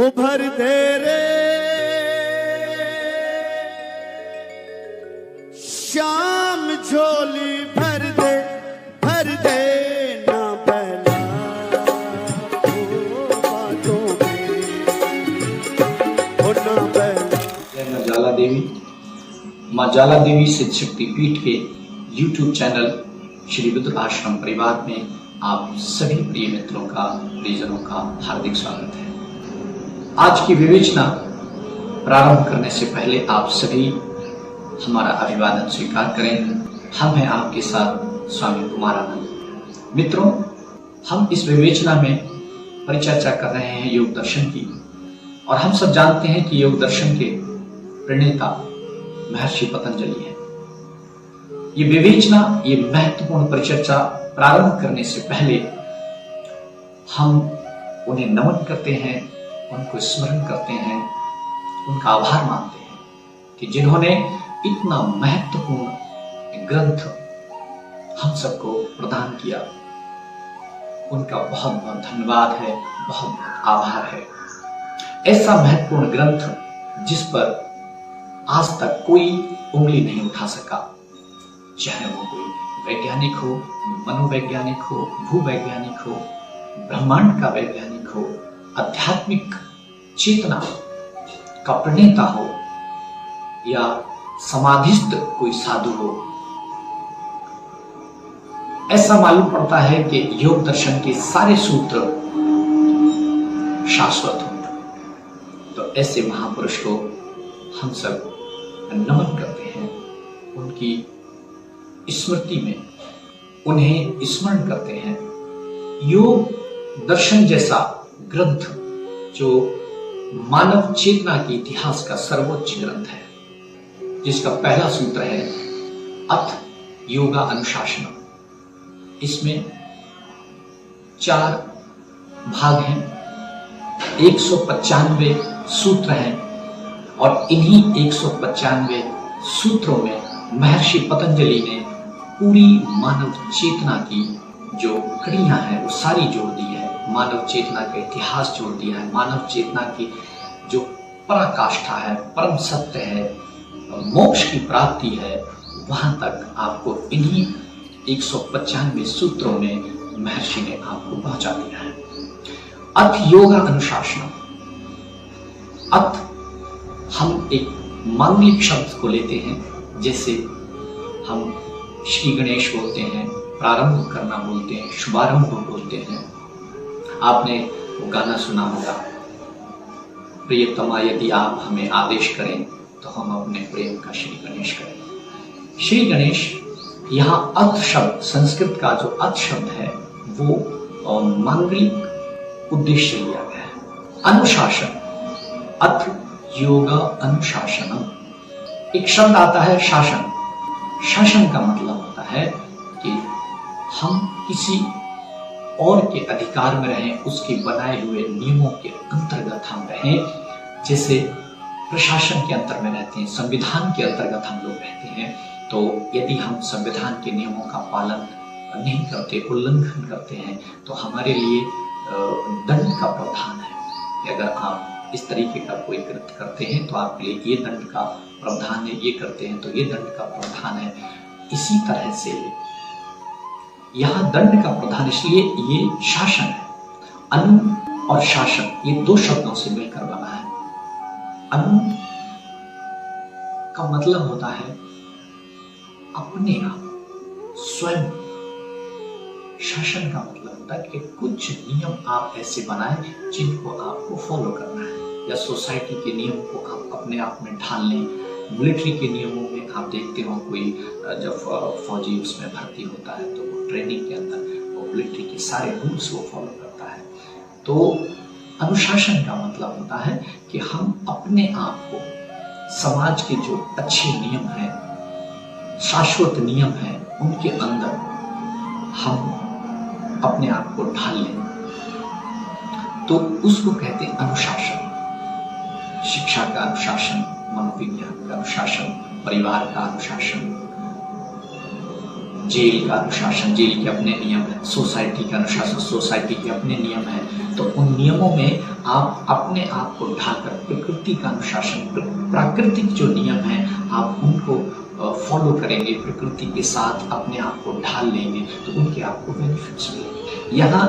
उभर दे रे श्याम झोली भर दे ना पहला बातों में हो ना पहला। माँ ज्वाला देवी, माँ ज्वाला देवी सिद्ध शक्ति पीठ के YouTube चैनल श्री रुद्र आश्रम परिवार में आप सभी प्रिय मित्रों का, प्रियजनों का हार्दिक स्वागत है। आज की विवेचना प्रारंभ करने से पहले आप सभी हमारा अभिवादन स्वीकार करें। हम हैं आपके साथ स्वामी कुमारानंद। मित्रों, हम इस विवेचना में परिचर्चा कर रहे हैं योग दर्शन की, और हम सब जानते हैं कि योग दर्शन के प्रणेता महर्षि पतंजलि हैं। ये विवेचना, ये महत्वपूर्ण परिचर्चा प्रारंभ करने से पहले हम उन्हें नमन करते हैं, उनको स्मरण करते हैं, उनका आभार मानते हैं कि जिन्होंने इतना महत्वपूर्ण ग्रंथ हम सबको प्रदान किया। उनका बहुत बहुत धन्यवाद है, बहुत बहुत आभार है। ऐसा महत्वपूर्ण ग्रंथ जिस पर आज तक कोई उंगली नहीं उठा सका, चाहे वो कोई वैज्ञानिक हो, मनोवैज्ञानिक हो, भूवैज्ञानिक हो, ब्रह्मांड का वैज्ञानिक हो, आध्यात्मिक चेतना का प्रणेता हो, या समाधिस्थ कोई साधु हो, ऐसा मालूम पड़ता है कि योग दर्शन के सारे सूत्र शाश्वत हों। तो ऐसे महापुरुष को हम सब नमन करते हैं, उनकी स्मृति में उन्हें स्मरण करते हैं। योग दर्शन जैसा ग्रंथ जो मानव चेतना के इतिहास का सर्वोच्च ग्रंथ है, जिसका पहला सूत्र है अथ योगा अनुशासनम। इसमें 4 भाग हैं, 195 सूत्र हैं, और इन्हीं 195 सूत्रों में महर्षि पतंजलि ने पूरी मानव चेतना की जो कड़ियां हैं वो सारी जोड़ दी है। मानव चेतना का इतिहास जोड़ दिया है। मानव चेतना की जो पराकाष्ठा है, परम सत्य है, मोक्ष की प्राप्ति है, वहां तक आपको इन्हीं 195 सूत्रों में महर्षि ने आपको पहुंचा दिया है। अथ योगा अनुशासनम। अथ हम एक मांगलिक शब्द को लेते हैं, जैसे हम श्री गणेश बोलते हैं, प्रारंभ करना बोलते हैं, शुभारंभ बोलते हैं। आपने वो गाना सुना होगा, प्रियतमा यदि आप हमें आदेश करें तो हम अपने प्रेम का श्री गणेश करें। श्री गणेश, यहाँ अथ शब्द, संस्कृत का जो अथ शब्द है वो मांगलिक उद्देश्य लिया गया है। अनुशासन, अथ योगा अनुशासनम। एक शब्द आता है शासन। शासन का मतलब होता है कि हम किसी और के अधिकार में रहें, उसके बनाए हुए नियमों के अंतर्गत हम रहें। जैसे प्रशासन के अंतर में रहते हैं, संविधान के अंतर्गत हम लोग रहते हैं, तो यदि हम संविधान के नियमों का पालन नहीं करते, उल्लंघन करते हैं, तो हमारे लिए दंड का प्रावधान है कि अगर आप इस तरीके का कोई कृत्य करते हैं तो आपके लिए ये दंड का प्रावधान है, ये करते हैं तो ये दंड का प्रावधान है। इसी तरह से यहाँ दंड का प्रावधान, इसलिए ये शासन है। अनु और शासन ये 2 शब्दों से मिलकर बना है। अनु का मतलब होता है अपने आप, स्वयं। शासन का मतलब होता है कि कुछ नियम आप ऐसे बनाएं जिनको आपको फॉलो करना है, या सोसाइटी के नियम को आप अपने आप में ढाल लें। मिलिट्री के नियमों में आप देखते हो, कोई जब फौजी उसमें भर्ती होता है तो वो ट्रेनिंग के अंदर वो मिलिट्री के सारे रूल्स वो फॉलो करता है। तो अनुशासन का मतलब होता है कि हम अपने आप को समाज के जो अच्छे नियम हैं, शाश्वत नियम हैं, उनके अंदर हम अपने आप को ढाल लें, तो उसको कहते हैं अनुशासन। शिक्षा का अनुशासन, मनोविज्ञान का अनुशासन, परिवार का अनुशासन, जेल का अनुशासन, जेल के अपने नियम है, सोसाइटी का अनुशासन, सोसाइटी के अपने नियम है। तो उन नियमों में आप अपने आप को ढालकर प्रकृति का अनुशासन, प्राकृतिक जो नियम है आप उनको फॉलो करेंगे, प्रकृति के साथ अपने आप को ढाल लेंगे तो उनके आपको बेनिफिट्स मिलेंगे। यहाँ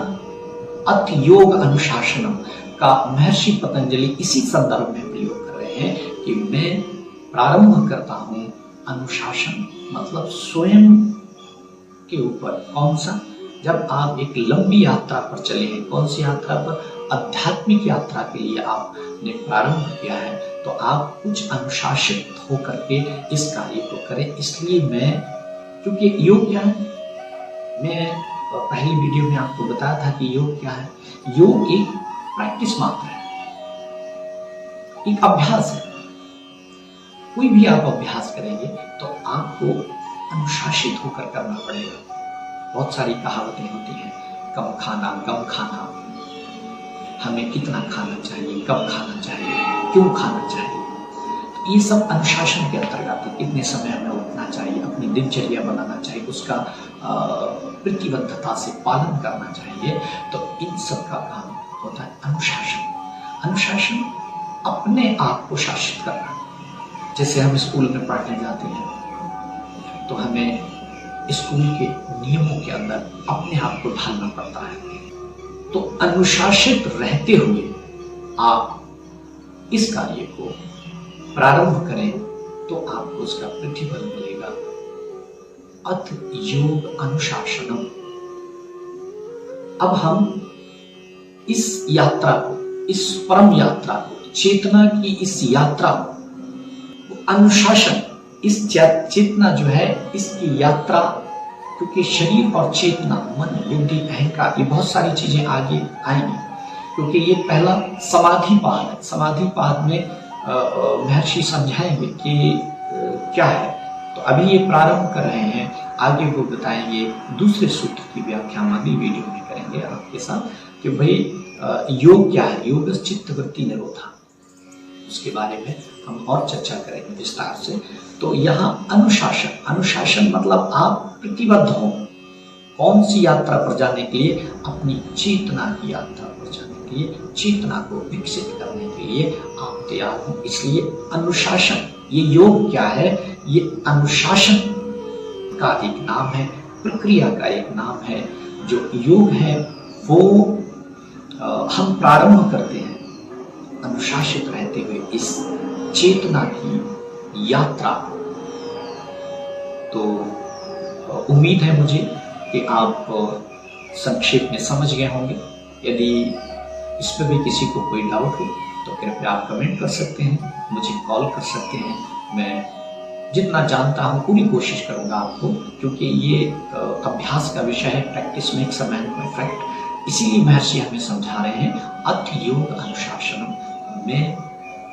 अथ योग अनुशासनम का महर्षि पतंजलि इसी संदर्भ में प्रयोग कर रहे हैं कि मैं प्रारंभ करता हूं अनुशासन, मतलब स्वयं के ऊपर। कौन सा? जब आप एक लंबी यात्रा पर चले हैं, कौन सी यात्रा पर? आध्यात्मिक यात्रा के लिए आपने प्रारंभ किया है, तो आप कुछ अनुशासित होकर के इस कार्य को करें। इसलिए मैं, क्योंकि योग क्या है, मैं पहली वीडियो में आपको बताया था कि योग क्या है। योग एक प्रैक्टिस मात्र है, एक अभ्यास है। कोई भी आप अभ्यास करेंगे तो आपको अनुशासित होकर करना पड़ेगा। बहुत सारी कहावतें होती हैं, कम खाना, कम खाना, हमें कितना खाना चाहिए, कब खाना चाहिए, क्यों खाना चाहिए। ये सब अनुशासन के अंतर्गत है। कितने समय हमें उठना चाहिए, अपनी दिनचर्या बनाना चाहिए, उसका प्रतिबद्धता से पालन करना चाहिए। तो इन सब का काम होता है अनुशासन। अनुशासन अपने आप को शासित करना। जैसे हम स्कूल में पढ़ने जाते हैं तो हमें स्कूल के नियमों के अंदर अपने आप को ढालना पड़ता है। तो अनुशासित रहते हुए आप इस कार्य को प्रारंभ करें तो आपको उसका प्रतिफल मिलेगा। अथ योग अनुशासनम। अब हम इस यात्रा को, इस परम यात्रा को, चेतना की इस यात्रा को, अनुशासन, इस चेतना जो है, इसकी यात्रा, क्योंकि शरीर और चेतना, मन, बुद्धि, अहंकार, ये बहुत सारी चीजें आगे आएंगी, क्योंकि ये पहला समाधि पाद है। समाधि पाद में महर्षि समझाएंगे कि क्या है। तो अभी ये प्रारंभ कर रहे हैं, आगे वो बताएंगे। दूसरे सूत्र की व्याख्या हम अगली वीडियो में करेंगे आपके साथ कि भाई योग क्या है। योग चित्तवृत्ति निरोधा, उसके बारे में हम और चर्चा करेंगे विस्तार से। तो यहाँ अनुशासन, अनुशासन मतलब आप प्रतिबद्ध हो कौन सी यात्रा पर जाने के लिए, अपनी चेतना की यात्रा पर जाने के लिए, चेतना को विकसित करने के लिए आप तैयार हो। इसलिए अनुशासन, ये योग क्या है, ये अनुशासन का एक नाम है, प्रक्रिया का एक नाम है। जो योग है वो हम प्रारंभ करते हैं अनुशासित रहते हुए इस चेतना की यात्रा। तो उम्मीद है मुझे कि आप संक्षेप में समझ गए होंगे। यदि इसमें भी किसी को कोई डाउट हो तो कृपया आप कमेंट कर सकते हैं, मुझे कॉल कर सकते हैं। मैं जितना जानता हूँ पूरी कोशिश करूँगा आपको, क्योंकि ये अभ्यास का विषय है, practice makes a man perfect. इसीलिए महर्षि हमें समझा रहे हैं अथ योग अनुशासनम। मैं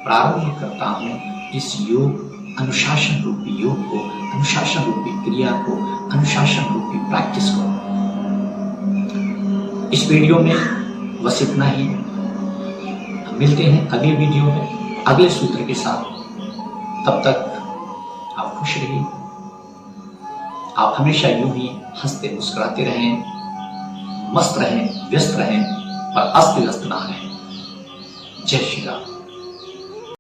प्रारंभ करता हूँ इस योग, अनुशासन रूपी योग को, अनुशासन रूपी क्रिया को, अनुशासन रूपी प्रैक्टिस को। इस वीडियो में बस इतना ही। हम मिलते हैं अगले वीडियो में अगले सूत्र के साथ। तब तक आप खुश रहिए, आप हमेशा यूं ही हंसते मुस्कुराते रहें, मस्त रहें, व्यस्त रहें, पर अस्त व्यस्त ना रहें। जय श्री राम।